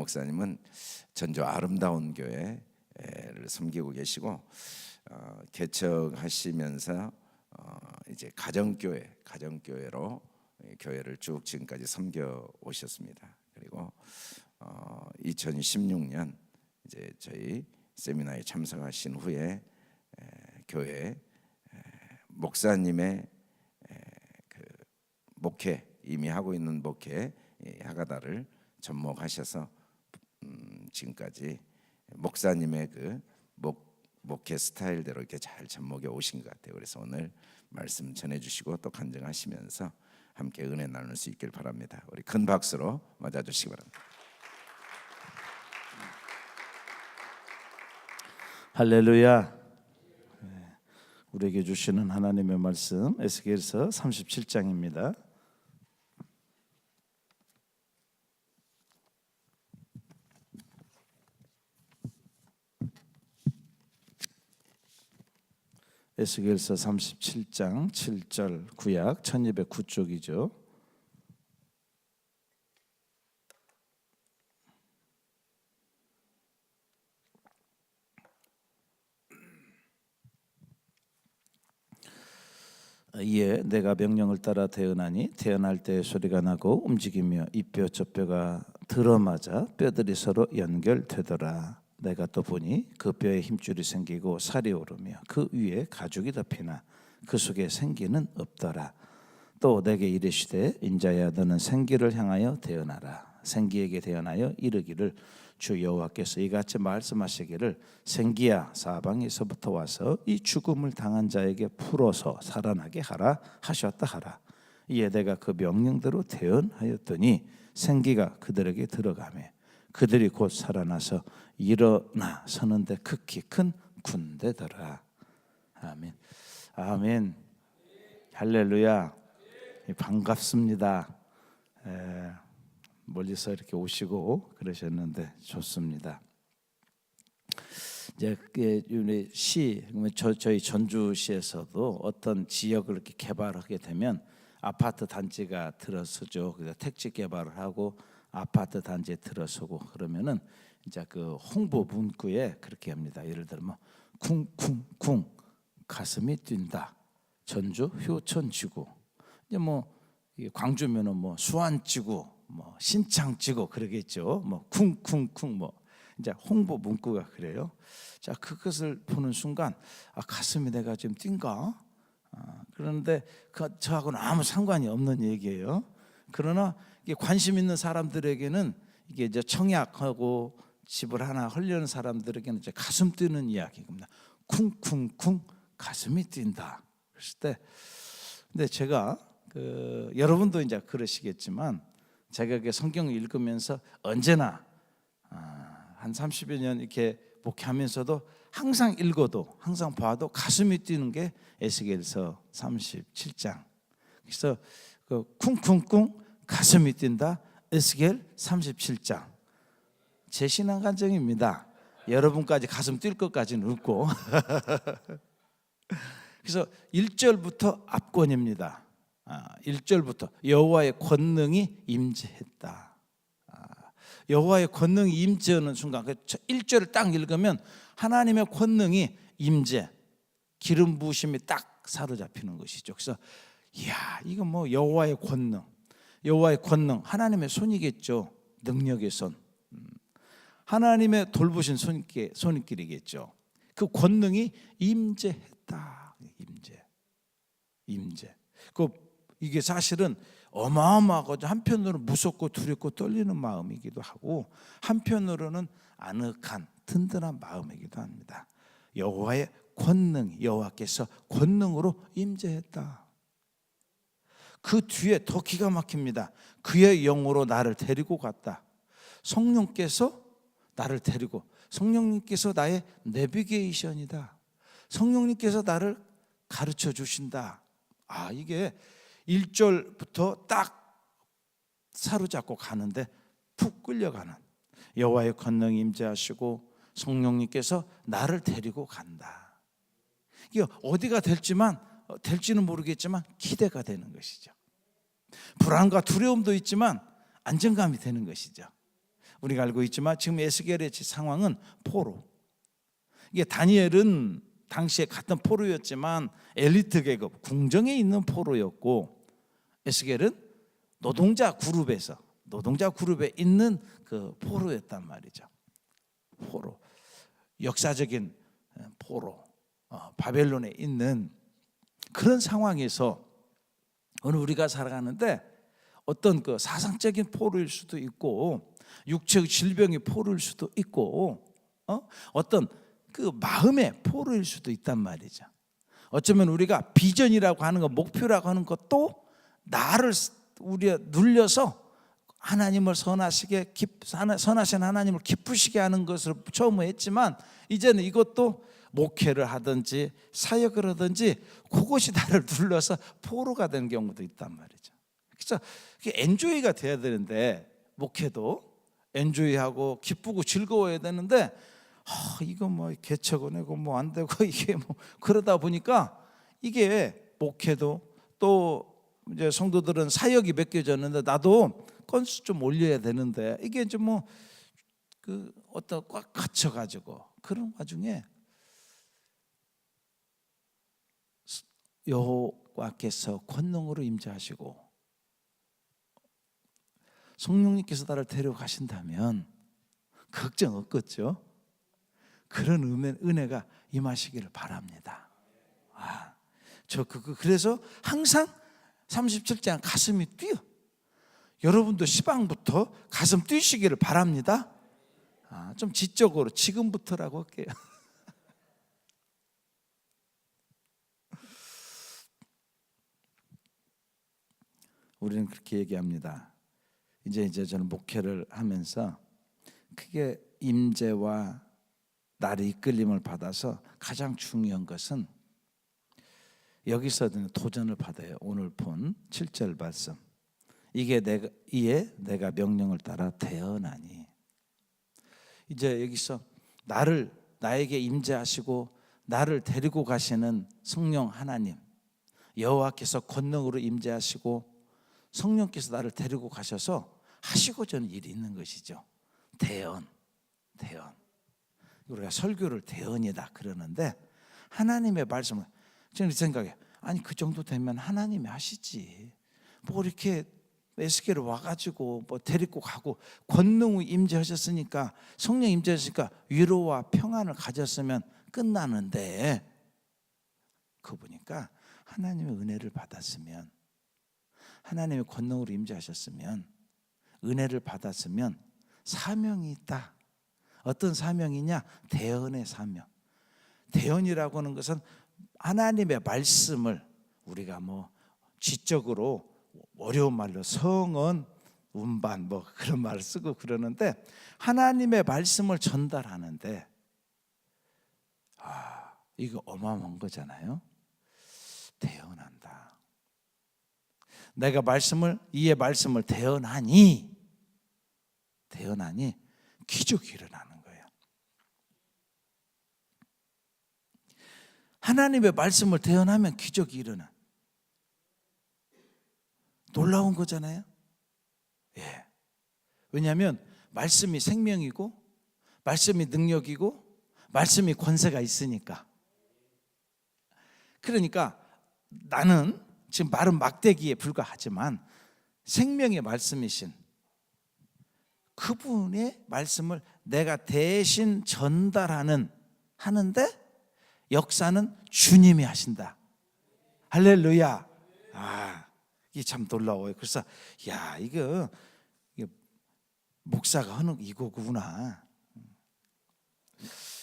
목사님은 전주 아름다운 교회를 섬기고 계시고 개척하시면서 이제 가정교회로 교회를 쭉 지금까지 섬겨 오셨습니다. 그리고 2016년 이제 저희 세미나에 참석하신 후에 교회 목사님의 그 목회, 이미 하고 있는 목회 하가다를 접목하셔서 지금까지 목사님의 그 목회 스타일대로 이렇게 잘 접목해 오신 것 같아요. 그래서 오늘 말씀 전해주시고 또 간증하시면서 함께 은혜 나눌 수 있길 바랍니다. 우리 큰 박수로 맞아주시기 바랍니다. 할렐루야. 우리에게 주시는 하나님의 말씀 에스겔서 37장입니다. 에스겔서 37장 7절 구약 1209쪽이죠. 이에 내가 명령을 따라 태어나니 태어날 때 소리가 나고 움직이며 이 뼈 저 뼈가 들어맞아 뼈들이 서로 연결되더라. 내가 또 보니 그 뼈에 힘줄이 생기고 살이 오르며 그 위에 가죽이 덮이나 그 속에 생기는 없더라. 또 내게 이르시되 인자야 너는 생기를 향하여 태어나라. 생기에게 태어나여 이르기를 주 여호와께서 이같이 말씀하시기를 생기야 사방에서부터 와서 이 죽음을 당한 자에게 풀어서 살아나게 하라 하셨다 하라. 이에 내가 그 명령대로 태어나였더니 생기가 그들에게 들어가매 그들이 곧 살아나서 일어나 서는데 극히 큰 군대더라. 아멘. 아멘. 할렐루야. 반갑습니다. 멀리서 이렇게 오시고 그러셨는데 좋습니다. 이제 저희 전주시에서도 어떤 지역을 이렇게 개발하게 되면 아파트 단지가 들어서죠. 그래서 택지 개발을 하고 아파트 단지에 들어서고 그러면은 이제 그 홍보 문구에 그렇게 합니다. 예를 들면 쿵쿵쿵 가슴이 뛴다. 전주 효천지구. 이제 뭐 광주면은 뭐 수안지구, 뭐 신창지구 그러겠죠. 뭐 쿵쿵쿵 뭐 이제 홍보 문구가 그래요. 자 그것을 보는 순간 가슴이 내가 지금 뛴가? 그런데 저하고는 아무 상관이 없는 얘기예요. 그러나 이게 관심 있는 사람들에게는 이게 이제 청약하고 집을 하나 하려는 사람들에게는 이제 가슴 뛰는 이야기입니다. 쿵쿵쿵 가슴이 뛴다. 그랬을 때, 근데 제가 여러분도 이제 그러시겠지만 제가 성경을 읽으면서 언제나 한 30여 년 이렇게 목회하면서도 항상 읽어도 항상 봐도 가슴이 뛰는 게 에스겔서 37장. 그래서 그 쿵쿵쿵 가슴이 뛴다. 에스겔 37장. 제 신앙 간증입니다. 여러분까지 가슴 뛸 것까지는 없고. 그래서 1절부터 압권입니다. 1절부터 여호와의 권능이 임재했다. 여호와의 권능이 임재하는 순간 1절을 딱 읽으면 하나님의 권능이 임재, 기름 부으심이 딱 사로잡히는 것이죠. 그래서 이야 이거 뭐 여호와의 권능, 하나님의 손이겠죠. 능력의 손, 하나님의 돌보신 손길이겠죠. 그 권능이 임재했다. 임재. 이게 사실은 어마어마하고 한편으로는 무섭고 두렵고 떨리는 마음이기도 하고 한편으로는 아늑한 든든한 마음이기도 합니다. 여호와의 권능, 여호와께서 권능으로 임재했다. 그 뒤에 더 기가 막힙니다. 그의 영으로 나를 데리고 갔다. 성령께서 나를 데리고, 성령님께서 나의 내비게이션이다. 성령님께서 나를 가르쳐 주신다. 이게 1절부터 딱 사로잡고 가는데 푹 끌려가는 여호와의 권능이 임재하시고 성령님께서 나를 데리고 간다. 이게 어디가 될지는 모르겠지만 기대가 되는 것이죠. 불안과 두려움도 있지만 안정감이 되는 것이죠. 우리가 알고 있지만 지금 에스겔의 상황은 포로. 이게 다니엘은 당시에 같은 포로였지만 엘리트 계급, 궁정에 있는 포로였고, 에스겔은 노동자 그룹에 있는 그 포로였단 말이죠. 포로, 역사적인 포로, 바벨론에 있는 그런 상황에서 오늘 우리가 살아가는데 어떤 그 사상적인 포로일 수도 있고, 육체의 질병의 포로일 수도 있고, 어떤 그 마음의 포로일 수도 있단 말이죠. 어쩌면 우리가 비전이라고 하는 것, 목표라고 하는 것도 나를 우리가 눌려서 하나님을 선하신 하나님을 기쁘시게 하는 것을 처음 했지만, 이제는 이것도 목회를 하든지 사역을 하든지 그것이 나를 눌러서 포로가 되는 경우도 있단 말이죠. 그래서 엔조이가 돼야 되는데, 목회도 엔조이하고 기쁘고 즐거워야 되는데, 이거 뭐 개척 은혜고 뭐 안 되고 이게 뭐 그러다 보니까 이게 목회도 또 이제 성도들은 사역이 맡겨졌는데 나도 건수 좀 올려야 되는데 이게 좀 뭐 그 어떤 꽉 갇혀가지고 그런 와중에 여호와께서 권능으로 임재하시고 성령님께서 나를 데려가신다면 걱정 없겠죠. 그런 은혜가 임하시기를 바랍니다. 그래서 항상 37장 가슴이 뛰어. 여러분도 시방부터 가슴 뛰시기를 바랍니다. 좀 지적으로 지금부터라고 할게요. 우리는 그렇게 얘기합니다. 이제 저는 목회를 하면서 크게 임재와 나를 이끌림을 받아서 가장 중요한 것은 여기서는 도전을 받아요. 오늘 본 7절 말씀. 이에 내가 명령을 따라 대언하니. 이제 여기서 나에게 임재하시고 나를 데리고 가시는 성령 하나님, 여호와께서 권능으로 임재하시고 성령께서 나를 데리고 가셔서 하시고자 하는 일이 있는 것이죠. 대언. 우리가 설교를 대언이다 그러는데, 하나님의 말씀을 저는 생각해요. 아니 그 정도 되면 하나님이 하시지. 뭐 이렇게 에스겔을 와가지고 뭐 데리고 가고 권능이 임재하셨으니까, 성령 임재하셨으니까 위로와 평안을 가졌으면 끝나는데, 그거 보니까 하나님의 은혜를 받았으면, 하나님의 권능으로 임재하셨으면, 은혜를 받았으면 사명이 있다. 어떤 사명이냐? 대언의 사명. 대언이라고 하는 것은 하나님의 말씀을 우리가 뭐 지적으로 어려운 말로 성언, 운반 뭐 그런 말을 쓰고 그러는데, 하나님의 말씀을 전달하는데 이거 어마어마한 거잖아요. 대언한다. 내가 이의 말씀을 대언하니 기적이 일어나는 거예요. 하나님의 말씀을 대언하면 기적이 일어나. 놀라운 거잖아요. 예. 왜냐하면 말씀이 생명이고, 말씀이 능력이고, 말씀이 권세가 있으니까. 그러니까 나는 지금 말은 막대기에 불과하지만 생명의 말씀이신 그분의 말씀을 내가 대신 하는데 역사는 주님이 하신다. 할렐루야. 이게 참 놀라워요. 그래서 이게 목사가 하는 이거구나.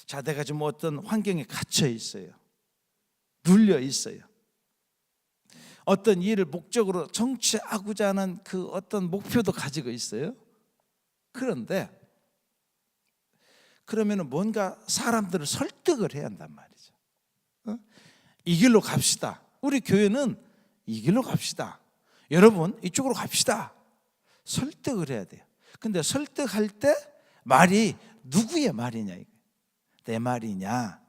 자, 내가 지금 어떤 환경에 갇혀 있어요. 눌려 있어요. 어떤 일을 목적으로 성취하고자 하는 그 어떤 목표도 가지고 있어요. 그런데 그러면은 뭔가 사람들을 설득을 해야 한단 말이죠. 이 길로 갑시다. 우리 교회는 이 길로 갑시다. 여러분 이쪽으로 갑시다. 설득을 해야 돼요. 근데 설득할 때 말이 누구의 말이냐? 내 말이냐?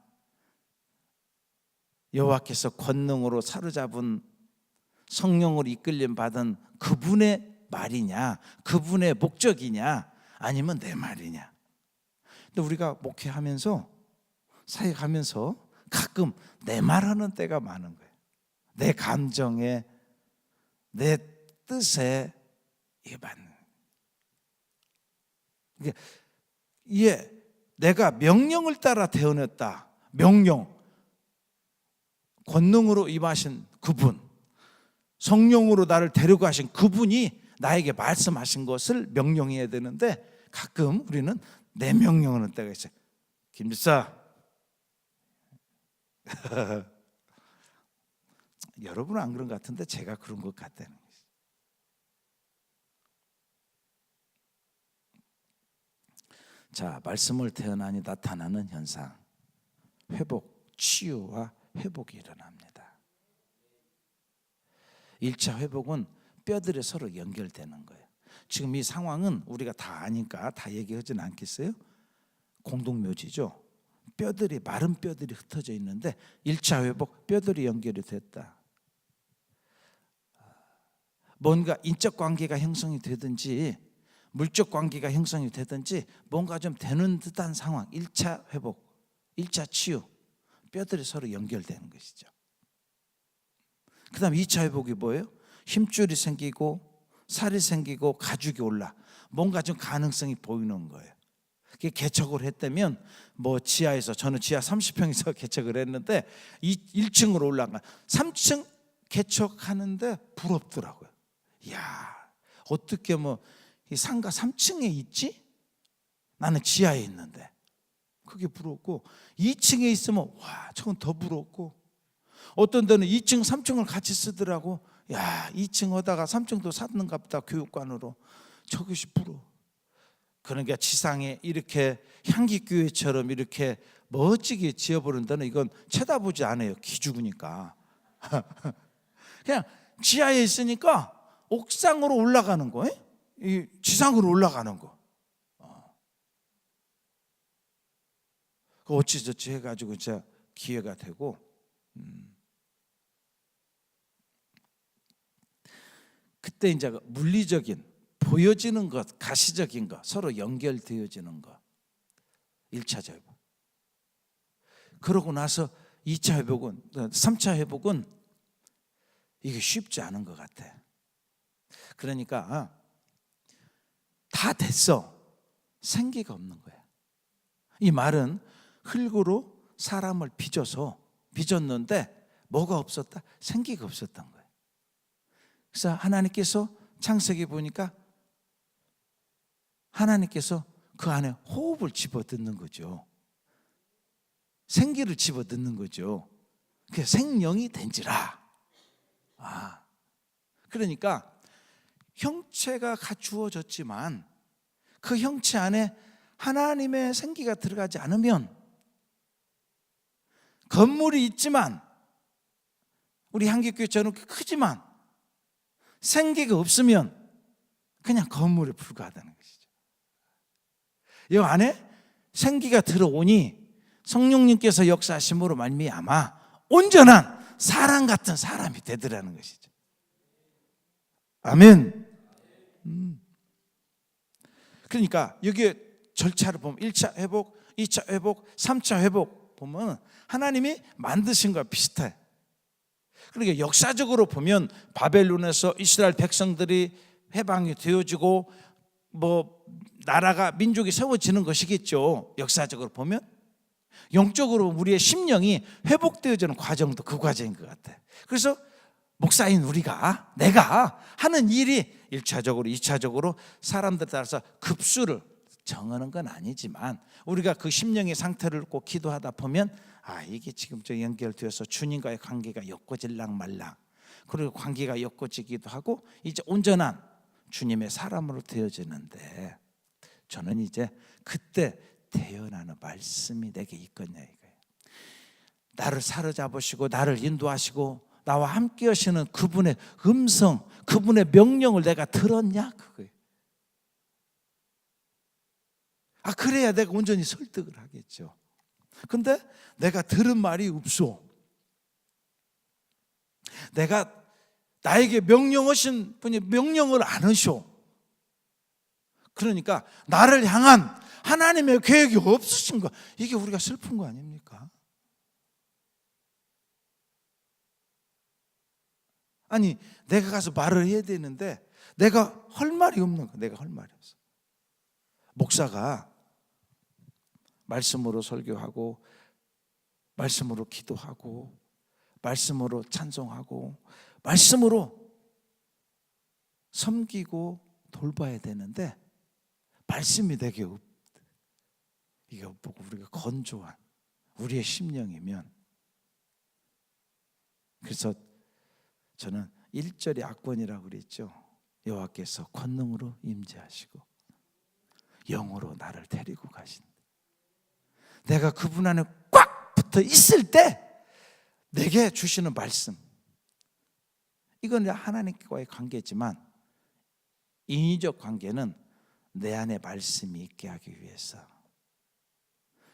여호와께서 권능으로 사로잡은 성령으로 이끌림 받은 그분의 말이냐? 그분의 목적이냐? 아니면 내 말이냐. 근데 우리가 목회하면서 사역하면서 가끔 내 말하는 때가 많은 거예요. 내 감정에 내 뜻에 이게 맞는. 이게 내가 명령을 따라 태어났다. 명령, 권능으로 임하신 그분, 성령으로 나를 데려가신 그분이 나에게 말씀하신 것을 명령해야 되는데 가끔 우리는 내 명령하는 때가 있어요. 김집사, 여러분은 안 그런 것 같은데 제가 그런 것 같다는 거예요. 자, 말씀을 태어나니 나타나는 현상, 회복, 치유와 회복이 일어납니다. 1차 회복은 뼈들이 서로 연결되는 거예요. 지금 이 상황은 우리가 다 아니까 다 얘기하지는 않겠어요? 공동묘지죠. 뼈들이, 마른 뼈들이 흩어져 있는데 1차 회복, 뼈들이 연결이 됐다. 뭔가 인적 관계가 형성이 되든지 물적 관계가 형성이 되든지 뭔가 좀 되는 듯한 상황, 1차 회복, 1차 치유, 뼈들이 서로 연결되는 것이죠. 그 다음 2차 회복이 뭐예요? 힘줄이 생기고 살이 생기고 가죽이 올라, 뭔가 좀 가능성이 보이는 거예요. 개척을 했다면 뭐 지하에서, 저는 지하 30평에서 개척을 했는데 1층으로 올라가 3층 개척하는데 부럽더라고요. 이야, 어떻게 뭐 이 상가 3층에 있지? 나는 지하에 있는데 그게 부럽고, 2층에 있으면 와, 저건 더 부럽고, 어떤 데는 2층 3층을 같이 쓰더라고. 야, 2층 하다가 3층도 샀는가 보다, 교육관으로. 저것이 부러워. 그러니까 지상에 이렇게 향기교회처럼 이렇게 멋지게 지어버린 데는 이건 쳐다보지 않아요. 기죽으니까. 그냥 지하에 있으니까 옥상으로 올라가는 거예요. 이 지상으로 올라가는 거. 어찌저찌 해가지고 진짜 기회가 되고, 그때 이제 물리적인 보여지는 것, 가시적인 것, 서로 연결되어지는 것, 1차 회복. 그러고 나서 2차 회복은, 3차 회복은 이게 쉽지 않은 것 같아. 그러니까 다 됐어, 생기가 없는 거야. 이 말은 흙으로 사람을 빚었는데 뭐가 없었다? 생기가 없었던 거예요. 그래서 하나님께서 창세기 보니까 하나님께서 그 안에 호흡을 집어넣는 거죠. 생기를 집어넣는 거죠. 그게 생명이 된지라. 그러니까 형체가 갖추어졌지만 그 형체 안에 하나님의 생기가 들어가지 않으면, 건물이 있지만, 우리 한국교회처럼 크지만 생기가 없으면 그냥 건물에 불과하다는 것이죠. 이 안에 생기가 들어오니 성령님께서 역사하심으로 말미암아 온전한 사람 같은 사람이 되더라는 것이죠. 아멘. 그러니까 여기 절차를 보면 1차 회복, 2차 회복, 3차 회복 보면 하나님이 만드신 거와 비슷해. 그러니까 역사적으로 보면 바벨론에서 이스라엘 백성들이 해방이 되어지고 뭐 나라가, 민족이 세워지는 것이겠죠. 역사적으로 보면 영적으로 우리의 심령이 회복되어지는 과정도 그 과정인 것 같아. 그래서 목사인 우리가, 내가 하는 일이 1차적으로 2차적으로 사람들에 따라서 급수를 정하는 건 아니지만, 우리가 그 심령의 상태를 꼭 기도하다 보면 이게 지금 저 연결되어서 주님과의 관계가 엮어질랑 말랑, 그리고 관계가 엮어지기도 하고 이제 온전한 주님의 사람으로 되어지는데, 저는 이제 그때 태어나는 말씀이 내게 있겠냐 이거예요. 나를 사로잡으시고 나를 인도하시고 나와 함께 하시는 그분의 음성, 그분의 명령을 내가 들었냐 그거예요. 그래야 내가 온전히 설득을 하겠죠. 근데 내가 들은 말이 없어. 나에게 명령하신 분이 명령을 안 하셔. 그러니까 나를 향한 하나님의 계획이 없으신 거, 이게 우리가 슬픈 거 아닙니까? 아니 내가 가서 말을 해야 되는데 내가 할 말이 없는 거, 내가 할 말이 없어. 목사가 말씀으로 설교하고 말씀으로 기도하고 말씀으로 찬송하고 말씀으로 섬기고 돌봐야 되는데 말씀이 내게 없. 이게 보고 우리가 건조한 우리의 심령이면, 그래서 저는 1절이 악권이라고 그랬죠. 여호와께서 권능으로 임재하시고 영으로 나를 데리고 가신, 내가 그분 안에 꽉 붙어 있을 때 내게 주시는 말씀, 이건 하나님과의 관계지만 인위적 관계는 내 안에 말씀이 있게 하기 위해서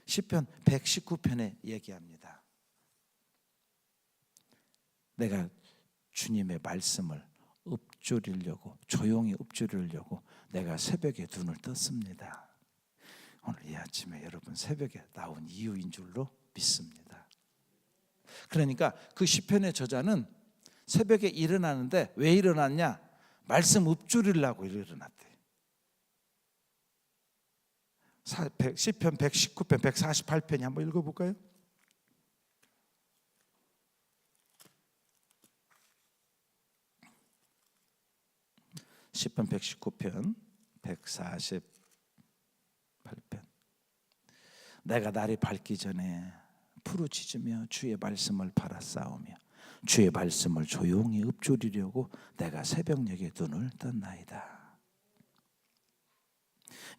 시편 119편에 얘기합니다. 내가 주님의 말씀을 읊조리려고, 조용히 읊조리려고 내가 새벽에 눈을 떴습니다. 오늘 이 아침에 여러분 새벽에 나온 이유인 줄로 믿습니다. 그러니까 그 시편의 저자는 새벽에 일어나는데 왜 일어났냐? 말씀 읊조리려고 일어났대. 시편 119편 148편이 한번 읽어볼까요? 시편 119편 148편. 내가 날이 밝기 전에 부르짖으며 주의 말씀을 바라싸우며 주의 말씀을 조용히 읊조리려고 내가 새벽녘에 눈을 떴나이다.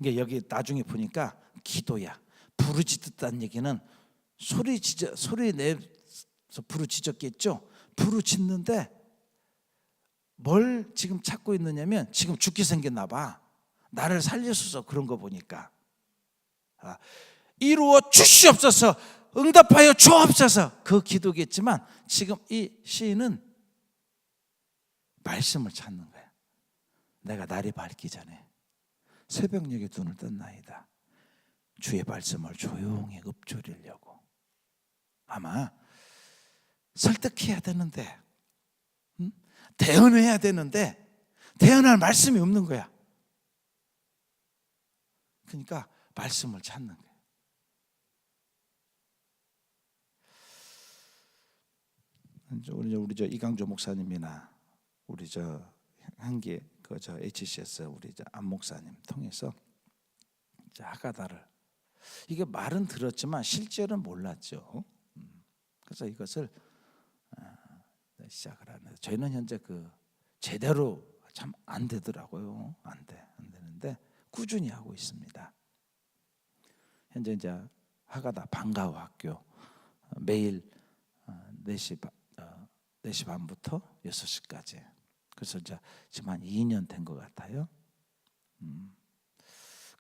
이게 여기 나중에 보니까 기도야. 부르짖었다는 얘기는 소리 내서 부르짖었겠죠. 부르짖는데 뭘 지금 찾고 있느냐면 지금 죽게 생겼나 봐. 나를 살려줘서 그런 거 보니까 이루어 주시옵소서, 응답하여 주옵소서, 그 기도겠지만 지금 이 시인은 말씀을 찾는 거야. 내가 날이 밝기 전에 새벽녘에 눈을 떴나이다. 주의 말씀을 조용히 읊조리려고. 아마 설득해야 되는데, 대언해야 되는데 대언할 말씀이 없는 거야. 그러니까 말씀을 찾는 거야. 우리 저 이강조 목사님이나 우리 저 한기 저 HCS 우리 저 안 목사님 통해서 하가다를, 이게 말은 들었지만 실제로는 몰랐죠. 그래서 이것을 시작을 하는데 저희는 현재 그 제대로 참 안 되더라고요. 안 되는데 꾸준히 하고 있습니다. 현재 이제 하가다 방과후 학교 매일 4시 반부터 6시까지. 그래서 이제 지금 한 2년 된 것 같아요.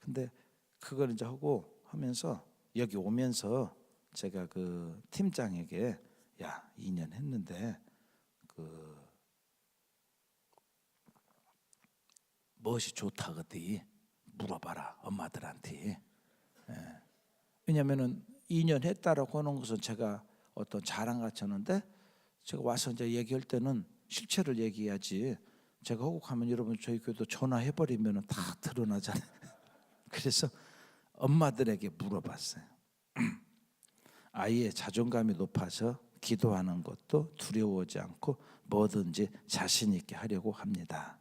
근데 그걸 이제 하면서 여기 오면서 제가 그 팀장에게 야 2년 했는데 그 무엇이 좋다거든 물어봐라 엄마들한테. 왜냐면은 2년 했다라고 하는 것은 제가 어떤 자랑같이 하는데 제가 와서 이제 얘기할 때는 실체를 얘기해야지. 제가 하고 가면 여러분 저희 교회도 전화해버리면 다 드러나잖아요. 그래서 엄마들에게 물어봤어요. 아이의 자존감이 높아서 기도하는 것도 두려워하지 않고 뭐든지 자신 있게 하려고 합니다.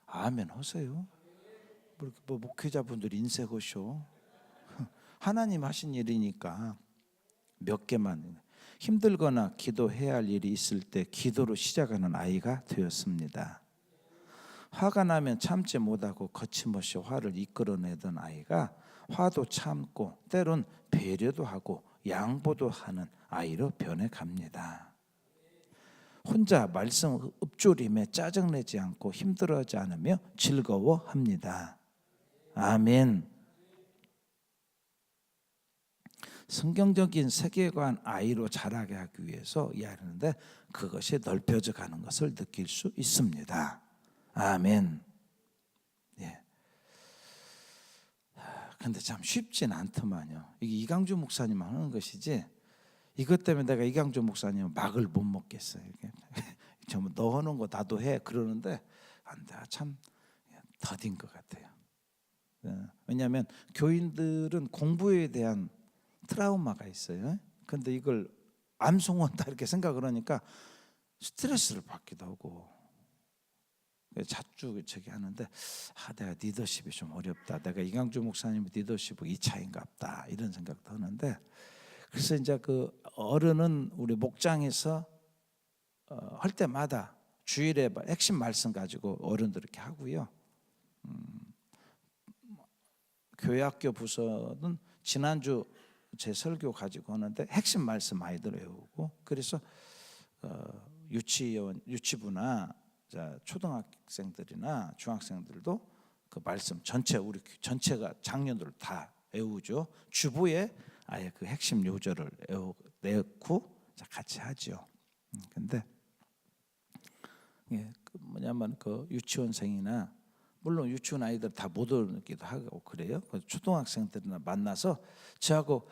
아멘 하세요. 뭐 목회자분들 인색하셔. 하나님 하신 일이니까 몇 개만. 힘들거나 기도해야 할 일이 있을 때 기도로 시작하는 아이가 되었습니다. 화가 나면 참지 못하고 거침없이 화를 이끌어내던 아이가 화도 참고 때론 배려도 하고 양보도 하는 아이로 변해갑니다. 혼자 말씀 읊조림에 짜증내지 않고 힘들어하지 않으며 즐거워합니다. 아멘. 성경적인 세계관 아이로 자라게 하기 위해서 이해하는데 그것이 넓혀져 가는 것을 느낄 수 있습니다. 아멘. 예. 근데 참 쉽진 않더만요. 이게 이강주 목사님 하는 것이지 이것 때문에 내가 이강주 목사님 막을 못 먹겠어요. 이게 좀 너 하는 거 나도 해 그러는데 안 돼. 참 더딘 것 같아요. 왜냐하면 교인들은 공부에 대한 트라우마가 있어요. 근데 이걸 암송한다 이렇게 생각을 하니까 스트레스를 받기도 하고 자주 저기 하는데 내가 리더십이 좀 어렵다. 내가 이강주 목사님 리더십은 이 차인갑다 이런 생각도 하는데 그래서 이제 그 어른은 우리 목장에서 할 때마다 주일에 핵심 말씀 가지고 어른들 이렇게 하고요. 교회학교 부서는 지난주 제 설교 가지고 하는데 핵심 말씀 아이들 외우고 그래서 유치부나 초등학생들이나 중학생들도 그 말씀 전체 우리 전체가 작년들 다 외우죠. 주부에 아예 그 핵심 요절을 내고 같이 하죠. 근데 뭐냐면 그 유치원생이나 물론 유치원 아이들 다 못 오기도 하고 그래요. 초등학생들이나 만나서 저하고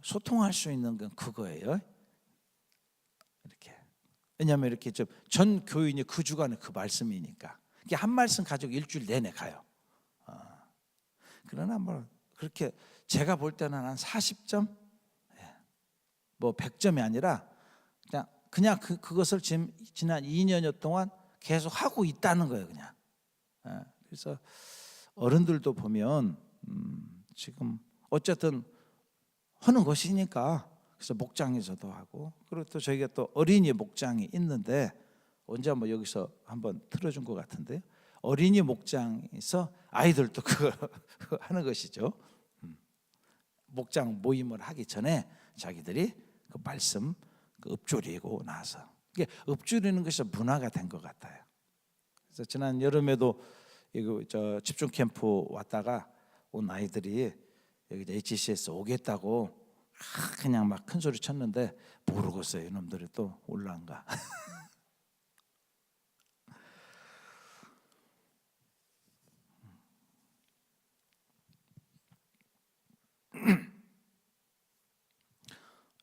소통할 수 있는 건 그거예요. 이렇게 왜냐하면 이렇게 전 교인이 그 주간에 그 말씀이니까 이게 한 말씀 가지고 일주일 내내 가요. 그러나 뭐 그렇게 제가 볼 때는 한 40점, 뭐 100점이 아니라 그냥 그것을 지난 2년여 동안 계속 하고 있다는 거예요, 그냥. 그래서 어른들도 보면 지금 어쨌든 하는 것이니까 그래서 목장에서도 하고 그리고 또 저희가 또 어린이 목장이 있는데 언제 한번 여기서 한번 틀어준 것 같은데 어린이 목장에서 아이들도 그걸 하는 것이죠. 목장 모임을 하기 전에 자기들이 그 말씀 그 읊조리고 나서 이게 읊조리는 것이 문화가 된 것 같아요. 그래서 지난 여름에도 이거 집중 캠프 왔다가 온 아이들이 여기 HC에서 오겠다고 그냥 막 큰 소리 쳤는데 모르겠어요. 이놈들이 또 올라온가.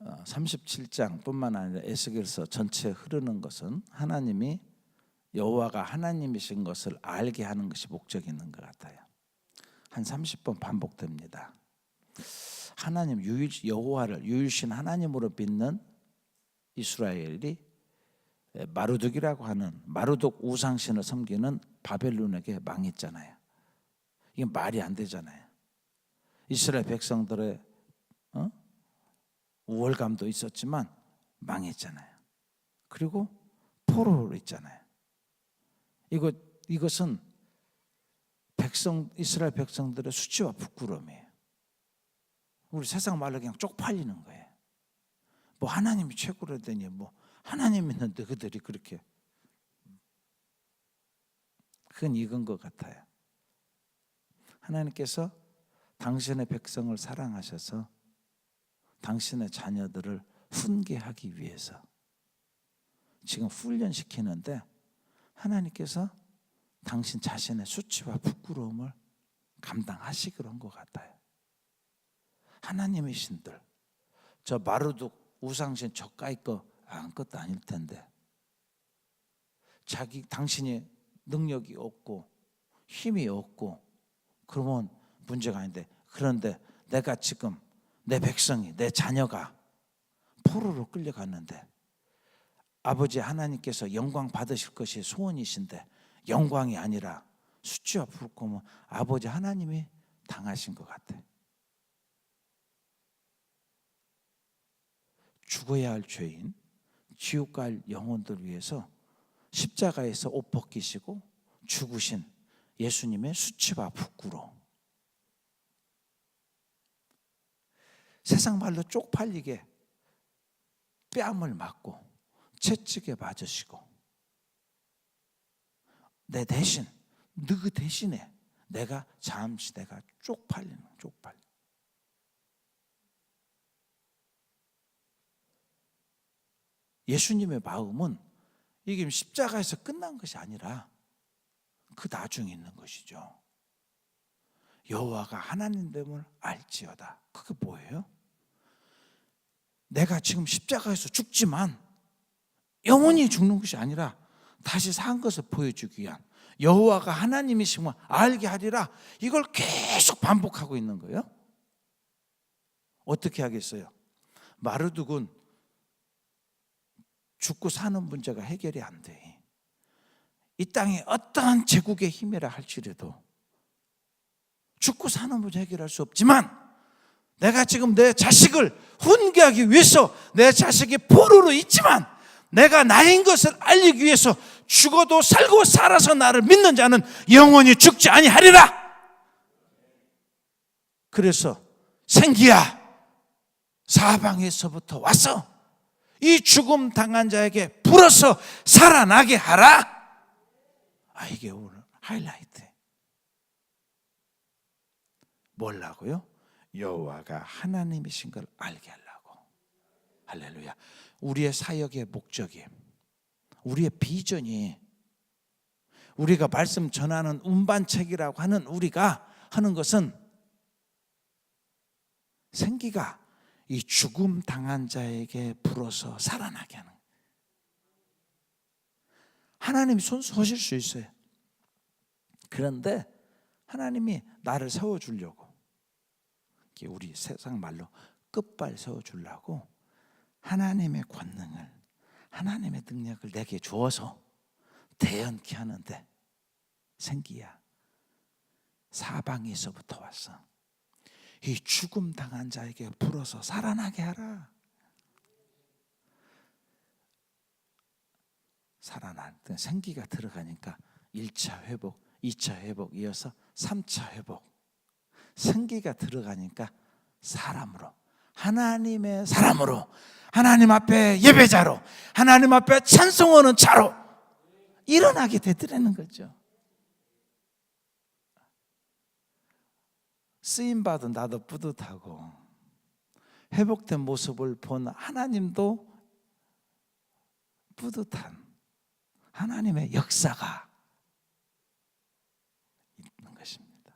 어, 37장뿐만 아니라 에스겔서 전체 흐르는 것은 하나님이 여호와가 하나님이신 것을 알게 하는 것이 목적이 있는 것 같아요. 한 30번 반복됩니다. 하나님 여호와를 유일신 하나님으로 믿는 이스라엘이 마루둑이라고 하는 마루둑 우상신을 섬기는 바벨론에게 망했잖아요. 이게 말이 안 되잖아요. 이스라엘 백성들의 우월감도 있었지만 망했잖아요. 그리고 포로로 있잖아요. 이것은 이스라엘 백성들의 수치와 부끄러움이에요. 우리 세상 말로 그냥 쪽팔리는 거예요. 뭐 하나님이 최고라더니 뭐 하나님 있는데 그들이 그렇게 그건 이건 것 같아요. 하나님께서 당신의 백성을 사랑하셔서 당신의 자녀들을 훈계하기 위해서 지금 훈련시키는데 하나님께서 당신 자신의 수치와 부끄러움을 감당하시기로 한 것 같아요. 하나님이신들 저 마루둑 우상신 저까이 거 아무것도 아닐 텐데 당신이 능력이 없고 힘이 없고 그러면 문제가 아닌데 그런데 내가 지금 내 백성이 내 자녀가 포로로 끌려갔는데 아버지 하나님께서 영광 받으실 것이 소원이신데 영광이 아니라 수치와 부끄러움은 아버지 하나님이 당하신 것 같아. 죽어야 할 죄인, 지옥 갈 영혼들 위해서 십자가에서 옷 벗기시고 죽으신 예수님의 수치와 부끄러움. 세상 말로 쪽팔리게 뺨을 맞고 채찍에 맞으시고 내 대신 너 대신에 내가 잠시 내가 쪽팔리는 쪽팔리. 예수님의 마음은 이게 십자가에서 끝난 것이 아니라 그 나중에 있는 것이죠. 여호와가 하나님됨을 알지어다. 그게 뭐예요? 내가 지금 십자가에서 죽지만 영원히 죽는 것이 아니라 다시 산 것을 보여주기 위한, 여호와가 하나님이심을 알게 하리라. 이걸 계속 반복하고 있는 거예요. 어떻게 하겠어요? 마르둑은 죽고 사는 문제가 해결이 안 돼. 이 땅에 어떠한 제국의 힘이라 할지라도 죽고 사는 문제 해결할 수 없지만, 내가 지금 내 자식을 훈계하기 위해서 내 자식이 포로로 있지만 내가 나인 것을 알리기 위해서 죽어도 살고 살아서 나를 믿는 자는 영원히 죽지 아니하리라. 그래서 생기야, 사방에서부터 와서 이 죽음 당한 자에게 불어서 살아나게 하라. 이게 오늘 하이라이트. 뭐라고요? 여호와가 하나님이신 걸 알게 하려고. 할렐루야. 우리의 사역의 목적이, 우리의 비전이, 우리가 말씀 전하는 운반책이라고 하는 우리가 하는 것은 생기가 이 죽음 당한 자에게 불어서 살아나게 하는. 하나님이 손수 하실 수 있어요. 그런데 하나님이 나를 세워주려고, 우리 세상 말로 끝발 세워주려고 하나님의 권능을, 하나님의 능력을 내게 주어서 대언케 하는데, 생기야, 사방에서부터 왔어. 이 죽음 당한 자에게 불어서 살아나게 하라. 살아날 때 생기가 들어가니까 1차 회복, 2차 회복, 이어서 3차 회복. 생기가 들어가니까 사람으로, 하나님의 사람으로, 하나님 앞에 예배자로, 하나님 앞에 찬송하는 자로 일어나게 되더라는 거죠. 쓰임받은 나도 뿌듯하고, 회복된 모습을 본 하나님도 뿌듯한 하나님의 역사가 있는 것입니다.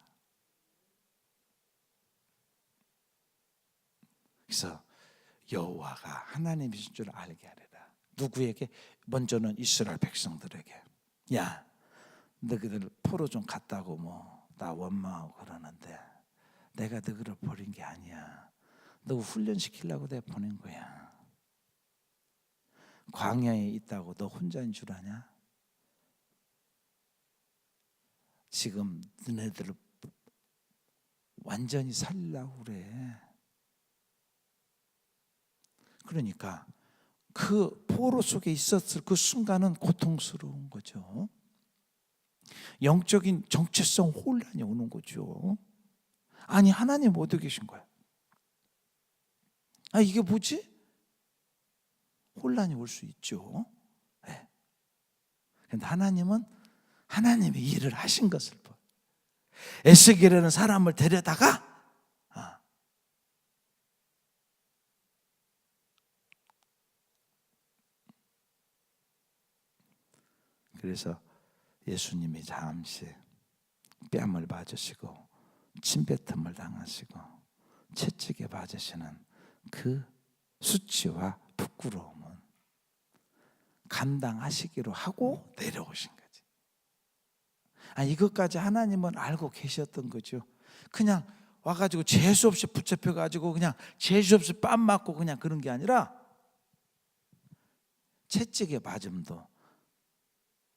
그래서 여호와가 하나님이신 줄 알게 하리라. 누구에게? 먼저는 이스라엘 백성들에게. 야, 너희들 포로 좀 갔다고 나 원망하고 그러는데 내가 너희를 버린 게 아니야. 너 훈련시키려고 내가 보낸 거야. 광야에 있다고 너 혼자인 줄 아냐? 지금 너네들을 완전히 살리려고 그래. 그러니까 그 포로 속에 있었을 그 순간은 고통스러운 거죠. 영적인 정체성 혼란이 오는 거죠. 아니, 하나님 어디 계신 거야? 이게 뭐지? 혼란이 올 수 있죠. 네. 그런데 하나님은 하나님의 일을 하신 것을 봐. 에스겔이라는 사람을 데려다가 그래서 예수님이 잠시 뺨을 맞으시고 침뱉음을 당하시고 채찍에 맞으시는 그 수치와 부끄러움은 감당하시기로 하고 내려오신 거지. 이것까지 하나님은 알고 계셨던 거죠. 그냥 와가지고 재수 없이 붙잡혀가지고 그냥 재수 없이 뺨 맞고 그냥 그런 게 아니라 채찍에 맞음도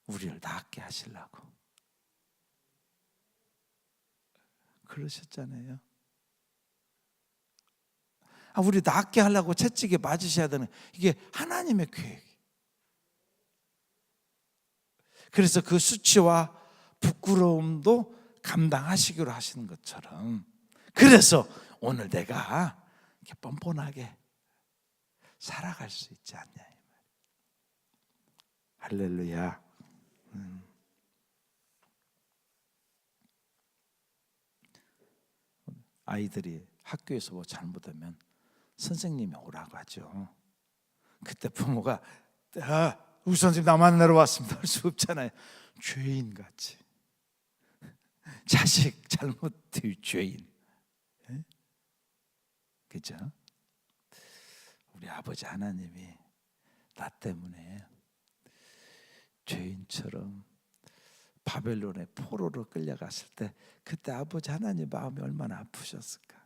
우리를 낫게 하시려고 그러셨잖아요. 우리 낫게 하려고 채찍에 맞으셔야 되는, 이게 하나님의 계획. 그래서 그 수치와 부끄러움도 감당하시기로 하시는 것처럼, 그래서 오늘 내가 이렇게 뻔뻔하게 살아갈 수 있지 않냐 이 말. 할렐루야. 아이들이 학교에서 뭐 잘못하면 선생님이 오라고 하죠. 그때 부모가 우리 선생님 나 만나러 왔습니다 할 수 없잖아요. 죄인같이 자식 잘못 죄인. 그죠? 우리 아버지 하나님이 나 때문에 죄인처럼 바벨론의 포로로 끌려갔을 때 그때 아버지 하나님 마음이 얼마나 아프셨을까?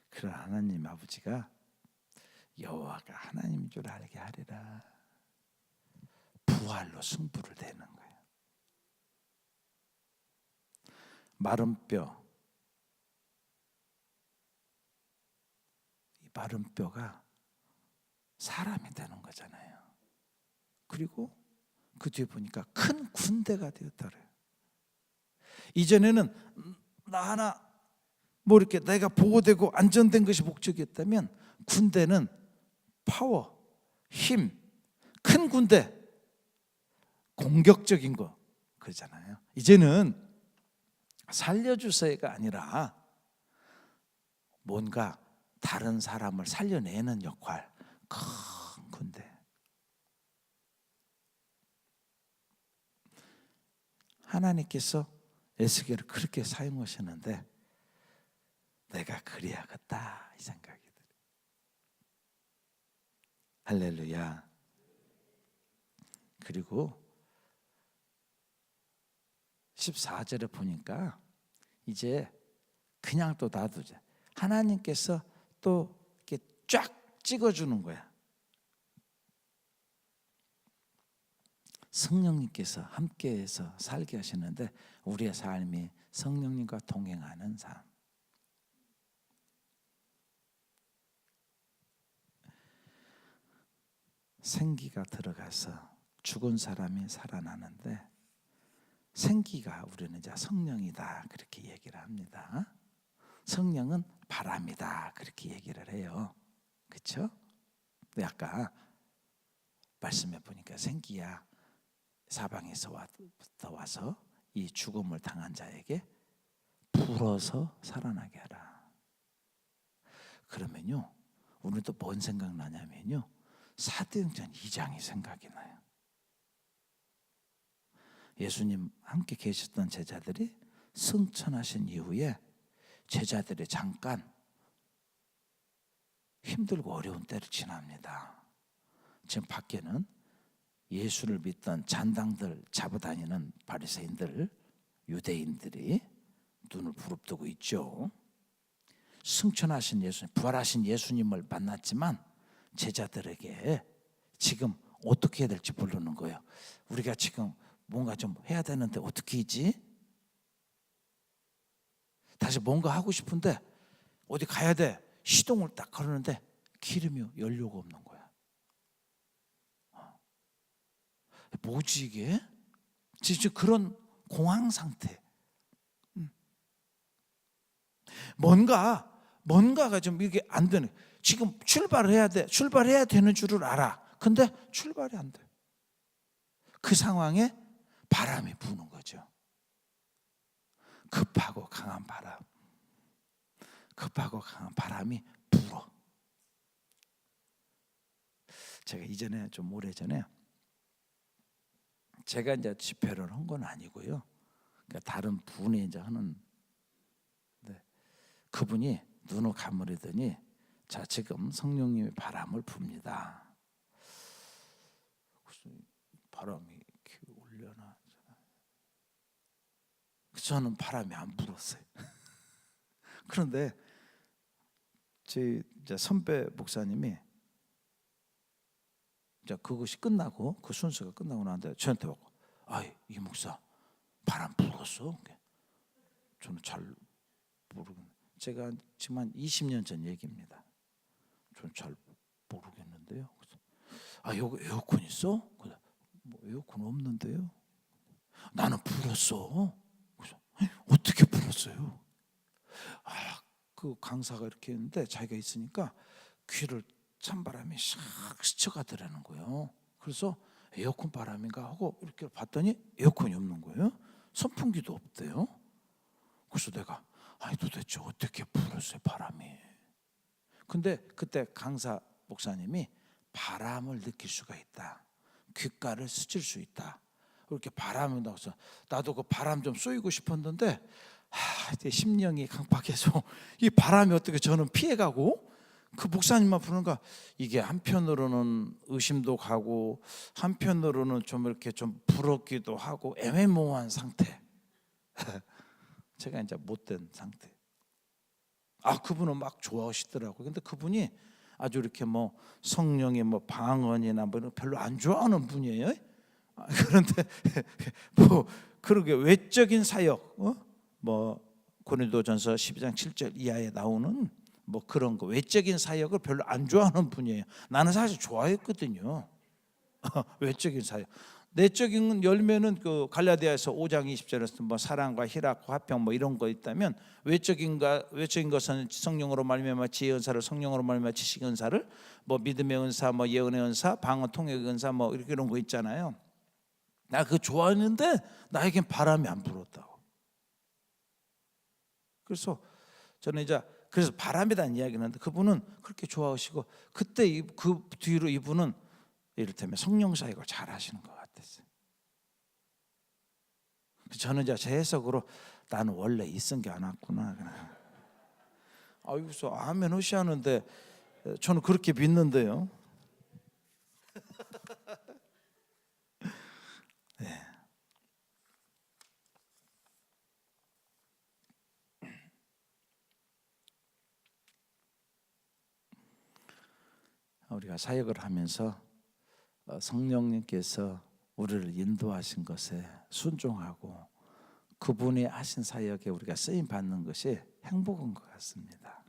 그런 하나님 아버지가 여호와가 하나님인 줄 알게 하리라. 부활로 승부를 내는 거예요. 마른 뼈, 이 마른 뼈가 사람이 되는 거잖아요. 그리고 그 뒤에 보니까 큰 군대가 되었다래요. 이전에는 나 하나 뭐 이렇게 내가 보호되고 안전된 것이 목적이었다면, 군대는 파워, 힘, 큰 군대, 공격적인 거 그러잖아요. 이제는 살려주세요가 아니라 뭔가 다른 사람을 살려내는 역할, 큰 군대. 하나님께서 에스겔을 그렇게 사용하시는데 내가 그래야겠다 이 생각이 들어요. 할렐루야. 그리고 14절에 보니까 이제 그냥 또 놔두자. 하나님께서 또 이렇게 쫙 찍어주는 거야. 성령님께서 함께해서 살게 하시는데 우리의 삶이 성령님과 동행하는 삶. 생기가 들어가서 죽은 사람이 살아나는데, 생기가 우리는 이제 성령이다 그렇게 얘기를 합니다. 성령은 바람이다 그렇게 얘기를 해요. 그렇죠? 근데 아까 말씀해 보니까 생기야 사방에서부터 와서 이 죽음을 당한 자에게 불어서 살아나게 하라. 그러면요, 우리도 뭔 생각나냐면요, 사도행전 2장이 생각이 나요. 예수님 함께 계셨던 제자들이 승천하신 이후에 제자들이 잠깐 힘들고 어려운 때를 지납니다. 지금 밖에는 예수를 믿던 잔당들 잡아다니는 바리새인들, 유대인들이 눈을 부릅뜨고 있죠. 승천하신 예수님, 부활하신 예수님을 만났지만 제자들에게 지금 어떻게 해야 될지 모르는 거예요. 우리가 지금 뭔가 좀 해야 되는데 어떻게 하지? 다시 뭔가 하고 싶은데 어디 가야 돼. 시동을 딱 걸었는데 기름이 연료가 없는 거야. 뭐지 이게? 진짜 그런 공황 상태. 뭔가가 좀 이게 안 되는. 지금 출발해야 돼. 출발해야 되는 줄을 알아. 근데 출발이 안 돼. 그 상황에 바람이 부는 거죠. 급하고 강한 바람. 급하고 강한 바람이 불어. 제가 이전에 좀 오래전에 제가 이제 집회를 한 건 아니고요. 그러니까 다른 분이 이제 하는. 그분이 눈을 감으려더니 자, 지금 성령님의 바람을 붑니다. 바람이 이렇게 올려나. 저는 바람이 안 불었어요. 그런데 제 선배 목사님이 이제 그것이 끝나고 그 순서가 끝나고 나는데 저한테 오고, 이 목사 바람 불었어? 저는 잘 모르겠는데, 제가 지금 한 20년 전 얘기입니다. 저는 잘 모르겠는데요. 여기 에어컨 있어? 뭐 에어컨 없는데요. 나는 불었어. 그래서 어떻게 불었어요? 그 강사가 이렇게 했는데 자기가 있으니까 귀를 찬바람이 샥 스쳐가더라는 거예요. 그래서 에어컨 바람인가 하고 이렇게 봤더니 에어컨이 없는 거예요. 선풍기도 없대요. 그래서 내가 도대체 어떻게 불었어요 바람이. 근데 그때 강사 목사님이 바람을 느낄 수가 있다. 귓가를 스칠 수 있다. 그렇게 바람이 나와서 나도 그 바람 좀 쏘이고 싶었는데 이제 심령이 강팍해서 이 바람이 어떻게 저는 피해가고 그 목사님만 부르는가 이게 한편으로는 의심도 가고 한편으로는 좀 이렇게 좀 부럽기도 하고 애매모호한 상태. 제가 이제 못된 상태. 그분은 막 좋아하시더라고요. 근데 그분이 아주 이렇게 뭐 성령의 뭐 방언이나 뭐 별로 안 좋아하는 분이에요. 그런데 뭐 그러게 외적인 사역, 뭐 고린도전서 12장 7절 이하에 나오는 뭐 그런 거 외적인 사역을 별로 안 좋아하는 분이에요. 나는 사실 좋아했거든요. 외적인 사역. 내적인 열매는 그 갈라디아서 5장 20절에서 뭐 사랑과 희락과 화평 뭐 이런 거 있다면 외적인 것은 성령으로 말미암아 지혜 은사를, 성령으로 말미암아 지식 은사를, 뭐 믿음의 은사, 뭐 예언의 은사, 방언 통역의 은사 뭐 이런 거 있잖아요. 나 그거 좋아했는데 나에겐 바람이 안 불었다고. 그래서 저는 이제 그래서 바람이라는 이야기를 하는데 그분은 그렇게 좋아하시고 그때 그 뒤로 이분은 이를테면 성령 사역을 잘 하시는 것 같았어요. 저는 이제 제 해석으로 나는 원래 있은 게 안 왔구나. 그래서 아멘 하시하는데 저는 그렇게 믿는데요. 네. 우리가 사역을 하면서 성령님께서 우리를 인도하신 것에 순종하고 그분이 하신 사역에 우리가 쓰임 받는 것이 행복한 것 같습니다.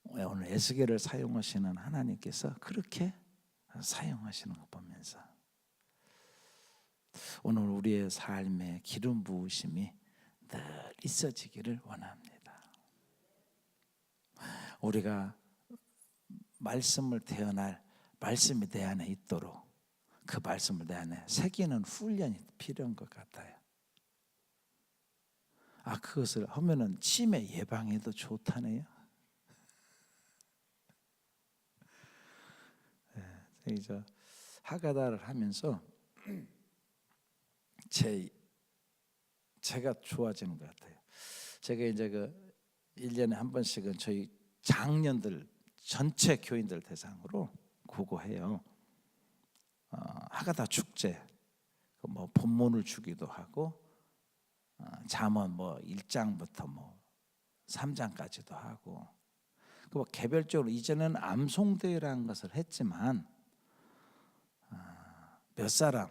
오늘 에스겔을 사용하시는 하나님께서 그렇게 사용하시는 거 보면서 오늘 우리의 삶에 기름 부으심이 늘 있어지기를 원합니다. 우리가 말씀을 태어날 말씀이 내 안에 있도록 그 말씀을 내 안에 새기는 훈련이 필요한 것 같아요. 그것을 하면은 치매 예방에도 좋다네요. 저 하가다를 하면서 제가 좋아지는 것 같아요. 제가 이제 그 1년에 한 번씩은 저희 장년들 전체 교인들 대상으로 구호해요. 하가다 축제 뭐 본문을 주기도 하고 잠언 뭐 1장부터 뭐 3장까지도 하고 그 뭐 개별적으로 이제는 암송대회라는 것을 했지만 몇 사람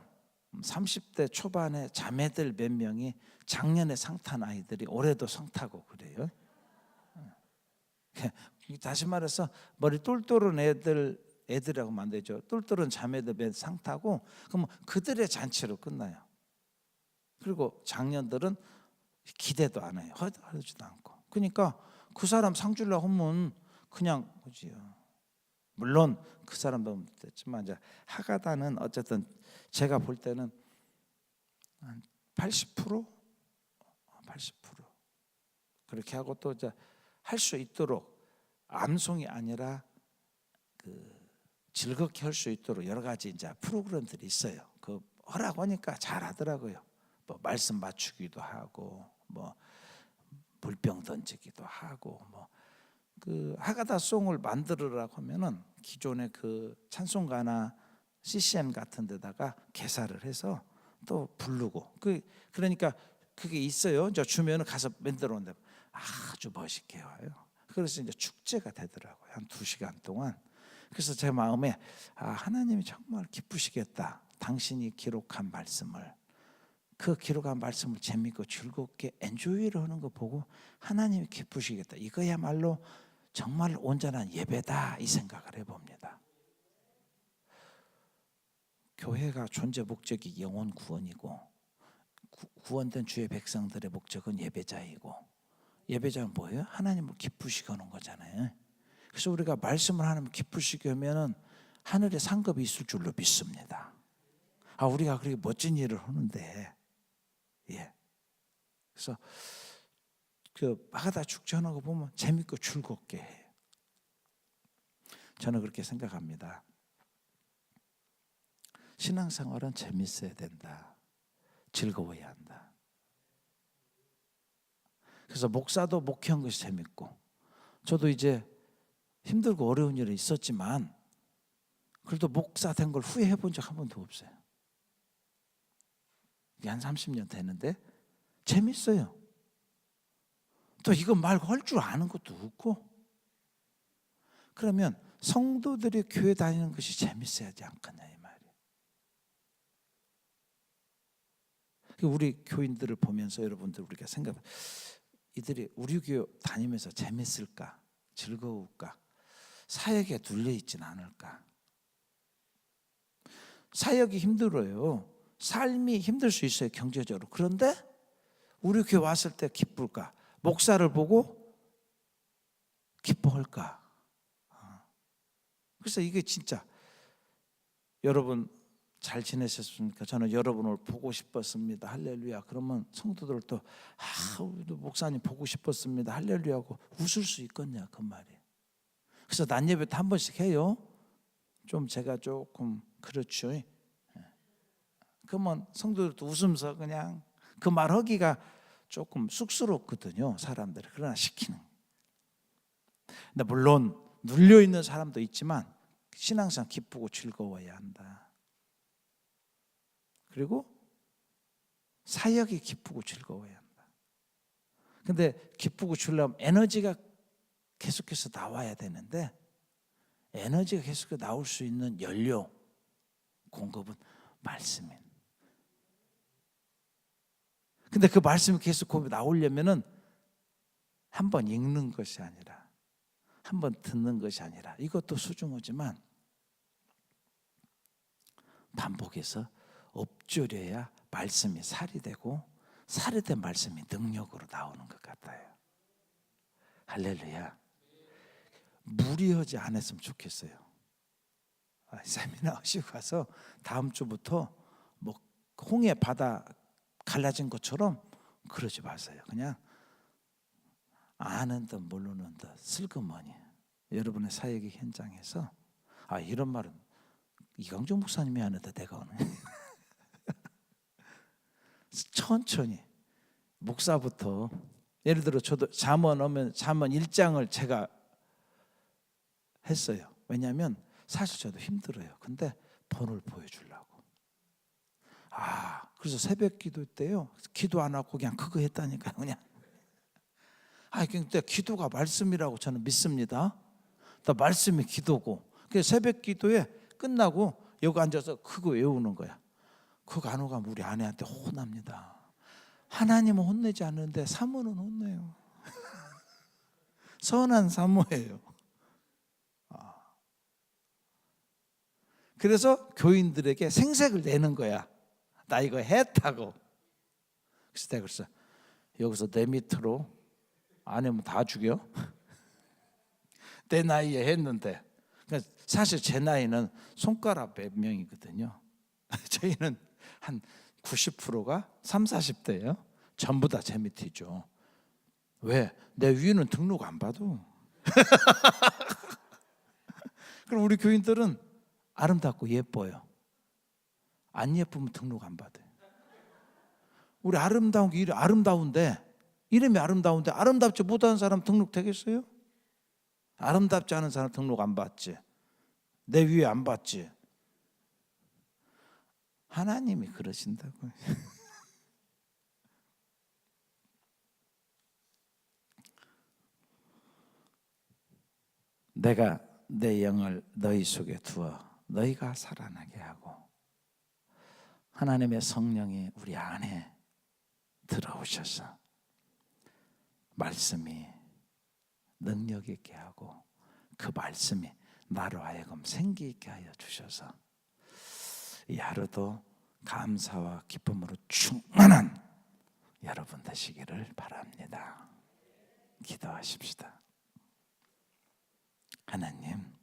30대 초반의 자매들 몇 명이 작년에 상 탄 아이들이 올해도 상 타고 그래요. 다시 말해서 머리 똘똘한 애들이라고 만들죠. 똘똘한 자매들 몇 상 타고 그럼 그들의 잔치로 끝나요. 그리고 작년들은 기대도 안 해요. 하지도 않고. 그러니까 그 사람 상 주려고 하면 그냥 뭐지요. 물론 그 사람도 됐지만 이제 하가다는 어쨌든 제가 볼 때는 한 80% 그렇게 하고 또 이제 할 수 있도록 암송이 아니라 그 즐겁게 할 수 있도록 여러 가지 이제 프로그램들이 있어요. 그 하라고 하니까 잘 하더라고요. 뭐 말씀 맞추기도 하고 뭐 물병 던지기도 하고 뭐 그 하가다 송을 만들으라고 하면은 기존의 그 찬송가나 CCM 같은 데다가 개사를 해서 또 부르고 그러니까 그게 있어요. 이제 주면은 가서 만들어 온다. 아주 멋있게 와요. 그래서 이제 축제가 되더라고요. 한 2시간 동안. 그래서 제 마음에 하나님이 정말 기쁘시겠다. 당신이 기록한 말씀을 그 기록한 말씀을 재밌고 즐겁게 엔조이를 하는 거 보고 하나님이 기쁘시겠다. 이거야말로 정말 온전한 예배다 이 생각을 해봅니다. 교회가 존재 목적이 영혼 구원이고 구원된 주의 백성들의 목적은 예배자이고 예배자는 뭐예요? 하나님을 기쁘시게 하는 거잖아요. 그래서 우리가 말씀을 하나님 기쁘시게 하면은 하늘에 상급이 있을 줄로 믿습니다. 우리가 그렇게 멋진 일을 하는데 그래서 그 하가다 축제하는 거 보면 재밌고 즐겁게 해요. 저는 그렇게 생각합니다. 신앙생활은 재밌어야 된다. 즐거워야 한다. 그래서 목사도 목회한 것이 재밌고, 저도 이제 힘들고 어려운 일이 있었지만 그래도 목사 된 걸 후회해 본 적 한 번도 없어요. 이게 한 30년 되는데 재밌어요. 또 이거 말고 할 줄 아는 것도 없고. 그러면 성도들이 교회 다니는 것이 재밌어야지 않겠냐 이 말이에요. 우리 교인들을 보면서 여러분들 우리가 생각, 이들이 우리 교회 다니면서 재밌을까? 즐거울까? 사역에 눌려 있지는 않을까? 사역이 힘들어요. 삶이 힘들 수 있어요, 경제적으로. 그런데 우리 교회 왔을 때 기쁠까? 목사를 보고 기뻐할까? 그래서 이게 진짜, 여러분 잘 지내셨습니까? 저는 여러분을 보고 싶었습니다. 할렐루야. 그러면 성도들도 우리도 목사님 보고 싶었습니다. 할렐루야 하고 웃을 수 있겠냐 그 말이에요. 그래서 낮 예배 때 한 번씩 해요. 좀 제가 조금 그렇죠. 그러면 성도들도 웃으면서 그냥 그 말 하기가 조금 쑥스럽거든요, 사람들이. 그러나 시키는. 근데 물론 눌려 있는 사람도 있지만 신앙상 기쁘고 즐거워야 한다. 그리고 사역이 기쁘고 즐거워야 한다. 근데 기쁘고 즐거우면 에너지가 계속해서 나와야 되는데, 에너지가 계속해서 나올 수 있는 연료 공급은 말씀이에요. 근데 그 말씀이 계속 나오려면은 한 번 읽는 것이 아니라, 한 번 듣는 것이 아니라, 이것도 소중하지만 반복해서 엎조려야 말씀이 살이 되고, 살이 된 말씀이 능력으로 나오는 것 같아요. 할렐루야. 무리하지 않았으면 좋겠어요. 세미나 하시고 가서 다음 주부터 뭐 홍해 바다 갈라진 것처럼 그러지 마세요. 그냥 아는 듯 모르는 듯 슬그머니 여러분의 사역의 현장에서, 이런 말은 이강종 목사님이 하는데 내가 오늘 천천히 목사부터, 예를 들어 저도 잠언 오면 잠언 1장을 제가 했어요. 왜냐하면 사실 저도 힘들어요. 근데 본을 보여주려고. 그래서 새벽 기도 때요, 기도 안 하고 그냥 그거 했다니까요. 그냥 근데 기도가 말씀이라고 저는 믿습니다. 말씀이 기도고, 그래서 새벽 기도에 끝나고 여기 앉아서 그거 외우는 거야. 그거 안 오가면 우리 아내한테 혼납니다. 하나님은 혼내지 않는데 사모는 혼내요. 선한 사모예요. 그래서 교인들에게 생색을 내는 거야. 나 이거 했다고. 그래서 내가 그랬어. 여기서 내 밑으로 안 하면 다 죽여. 내 나이에 했는데. 그러니까 사실 제 나이는 손가락 몇 명이거든요. 저희는 한 90%가 30, 40대예요. 전부 다 제 밑이죠. 왜? 내 위는 등록 안 봐도. 그럼 우리 교인들은 아름답고 예뻐요. 안 예쁘면 등록 안 받아요. 우리 아름다운 게 이름이 아름다운데 아름답지 못한 사람 등록 되겠어요? 아름답지 않은 사람 등록 안 받지. 내 위에 안 받지. 하나님이 그러신다고요. 내가 내 영을 너희 속에 두어 너희가 살아나게 하고, 하나님의 성령이 우리 안에 들어오셔서 말씀이 능력 있게 하고, 그 말씀이 나로 하여금 생기 있게 하여 주셔서 이 하루도 감사와 기쁨으로 충만한 여러분 되시기를 바랍니다. 기도하십시다. 하나님,